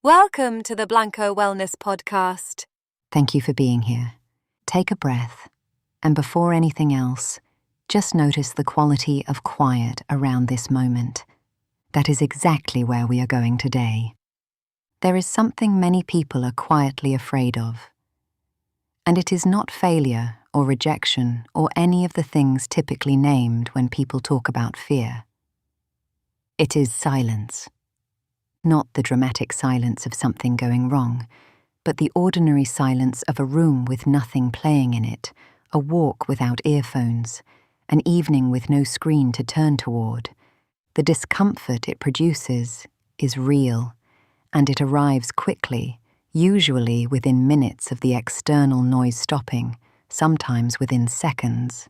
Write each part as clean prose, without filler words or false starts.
Welcome to the Blanco Wellness Podcast. Thank you for being here. Take a breath, and before anything else, just notice the quality of quiet around this moment. That is exactly where we are going today. There is something many people are quietly afraid of. And it is not failure or rejection or any of the things typically named when people talk about fear. It is silence. Not the dramatic silence of something going wrong, but the ordinary silence of a room with nothing playing in it, a walk without earphones, an evening with no screen to turn toward. The discomfort it produces is real, and it arrives quickly, usually within minutes of the external noise stopping, sometimes within seconds.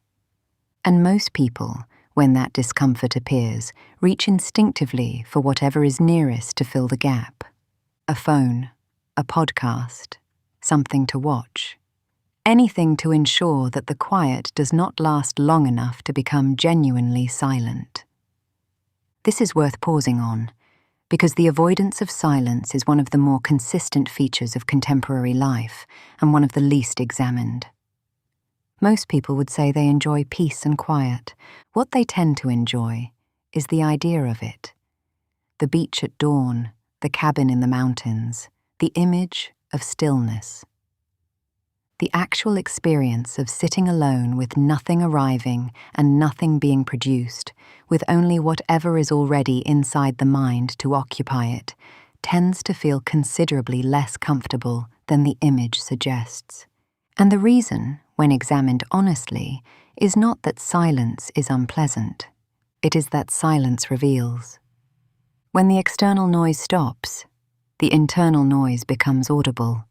And most people, when that discomfort appears, reach instinctively for whatever is nearest to fill the gap. A phone, a podcast, something to watch. Anything to ensure that the quiet does not last long enough to become genuinely silent. This is worth pausing on, because the avoidance of silence is one of the more consistent features of contemporary life and one of the least examined. Most people would say they enjoy peace and quiet. What they tend to enjoy is the idea of it. The beach at dawn, the cabin in the mountains, the image of stillness. The actual experience of sitting alone with nothing arriving and nothing being produced, with only whatever is already inside the mind to occupy it, tends to feel considerably less comfortable than the image suggests. And the reason, when examined honestly, is not that silence is unpleasant. It is that silence reveals. When the external noise stops, the internal noise becomes audible.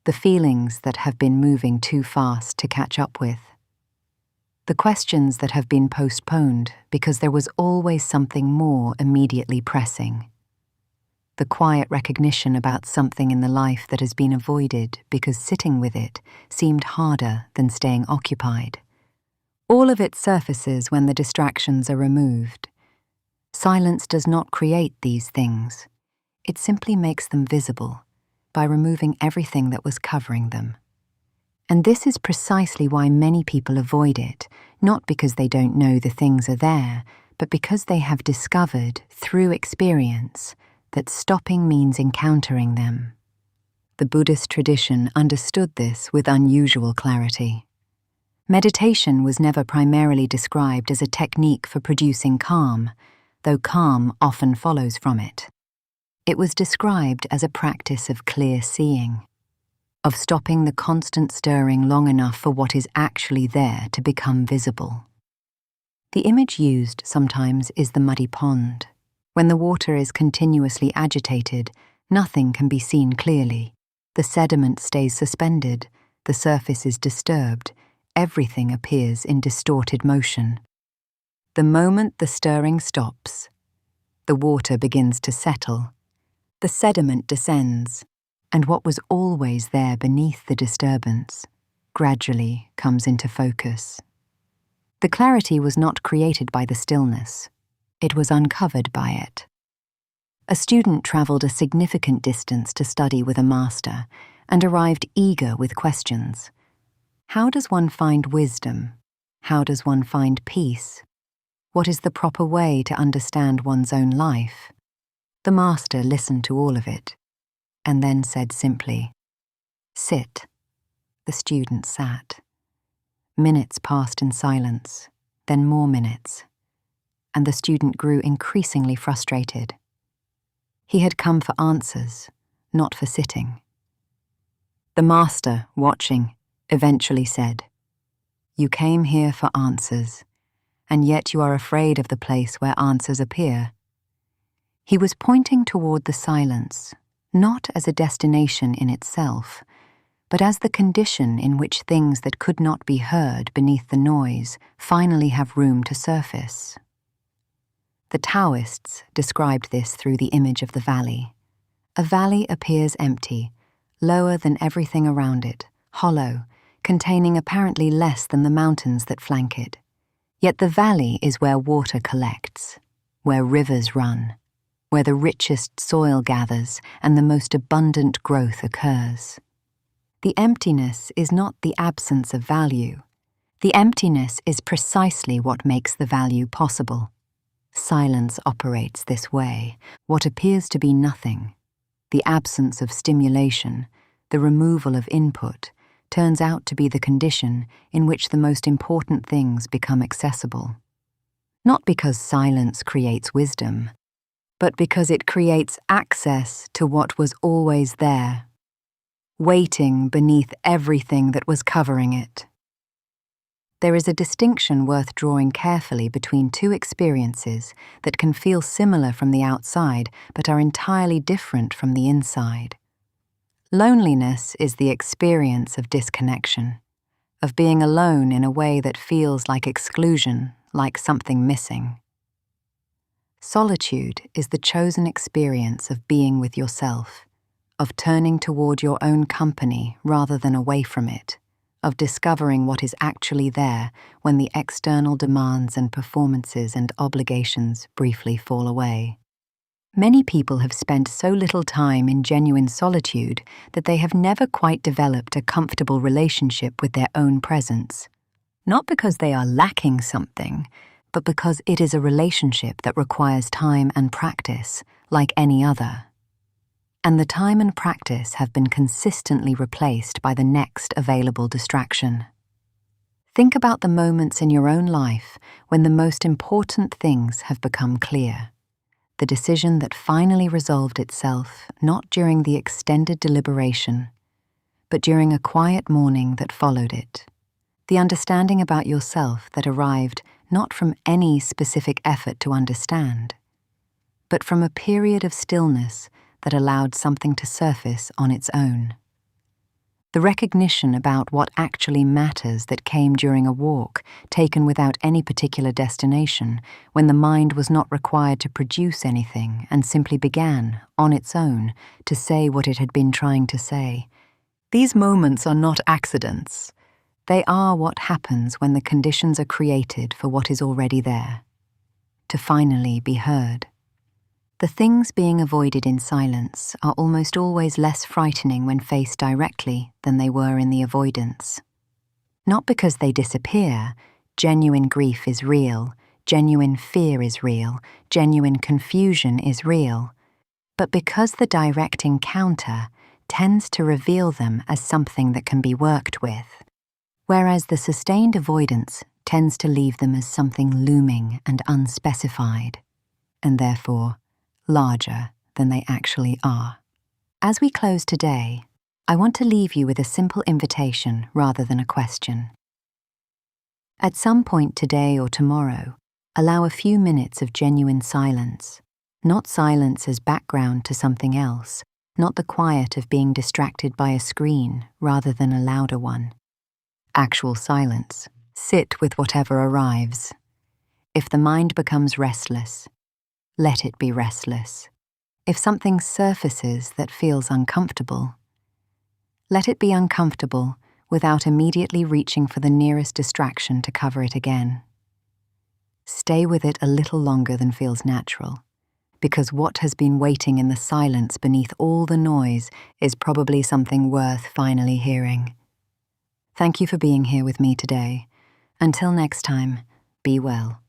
The feelings that have been moving too fast to catch up with. The questions that have been postponed because there was always something more immediately pressing. The quiet recognition about something in the life that has been avoided because sitting with it seemed harder than staying occupied. All of it surfaces when the distractions are removed. Silence does not create these things. It simply makes them visible by removing everything that was covering them. And this is precisely why many people avoid it, not because they don't know the things are there, but because they have discovered, through experience, that stopping means encountering them. The Buddhist tradition understood this with unusual clarity. Meditation was never primarily described as a technique for producing calm, though calm often follows from it. It was described as a practice of clear seeing, of stopping the constant stirring long enough for what is actually there to become visible. The image used sometimes is the muddy pond. When the water is continuously agitated, nothing can be seen clearly. The sediment stays suspended, the surface is disturbed, everything appears in distorted motion. The moment the stirring stops, the water begins to settle. The sediment descends, and what was always there beneath the disturbance gradually comes into focus. The clarity was not created by the stillness. It was uncovered by it. A student travelled a significant distance to study with a master and arrived eager with questions. How does one find wisdom? How does one find peace? What is the proper way to understand one's own life? The master listened to all of it, and then said simply, "Sit." The student sat. Minutes passed in silence, then more minutes, and the student grew increasingly frustrated. He had come for answers, not for sitting. The master, watching, eventually said, "You came here for answers, and yet you are afraid of the place where answers appear." He was pointing toward the silence, not as a destination in itself, but as the condition in which things that could not be heard beneath the noise finally have room to surface. The Taoists described this through the image of the valley. A valley appears empty, lower than everything around it, hollow, containing apparently less than the mountains that flank it. Yet the valley is where water collects, where rivers run. where the richest soil gathers and the most abundant growth occurs. The emptiness is not the absence of value. The emptiness is precisely what makes the value possible. Silence operates this way. What appears to be nothing, the absence of stimulation, the removal of input, turns out to be the condition in which the most important things become accessible. Not because silence creates wisdom, but because it creates access to what was always there, waiting beneath everything that was covering it. There is a distinction worth drawing carefully between two experiences that can feel similar from the outside but are entirely different from the inside. Loneliness is the experience of disconnection, of being alone in a way that feels like exclusion, like something missing. Solitude is the chosen experience of being with yourself, of turning toward your own company rather than away from it, of discovering what is actually there when the external demands and performances and obligations briefly fall away. Many people have spent so little time in genuine solitude that they have never quite developed a comfortable relationship with their own presence. Not because they are lacking something, but because it is a relationship that requires time and practice, like any other. And the time and practice have been consistently replaced by the next available distraction. Think about the moments in your own life when the most important things have become clear. The decision that finally resolved itself not during the extended deliberation, but during a quiet morning that followed it. The understanding about yourself that arrived not from any specific effort to understand, but from a period of stillness that allowed something to surface on its own. The recognition about what actually matters that came during a walk taken without any particular destination, when the mind was not required to produce anything and simply began, on its own, to say what it had been trying to say. These moments are not accidents. They are what happens when the conditions are created for what is already there, to finally be heard. The things being avoided in silence are almost always less frightening when faced directly than they were in the avoidance. Not because they disappear, genuine grief is real, genuine fear is real, genuine confusion is real, but because the direct encounter tends to reveal them as something that can be worked with, whereas the sustained avoidance tends to leave them as something looming and unspecified, and therefore larger than they actually are. As we close today, I want to leave you with a simple invitation rather than a question. At some point today or tomorrow, allow a few minutes of genuine silence, not silence as background to something else, not the quiet of being distracted by a screen rather than a louder one. Actual silence. Sit with whatever arrives. If the mind becomes restless, let it be restless. If something surfaces that feels uncomfortable, let it be uncomfortable without immediately reaching for the nearest distraction to cover it again. Stay with it a little longer than feels natural, because what has been waiting in the silence beneath all the noise is probably something worth finally hearing. Thank you for being here with me today. Until next time, be well.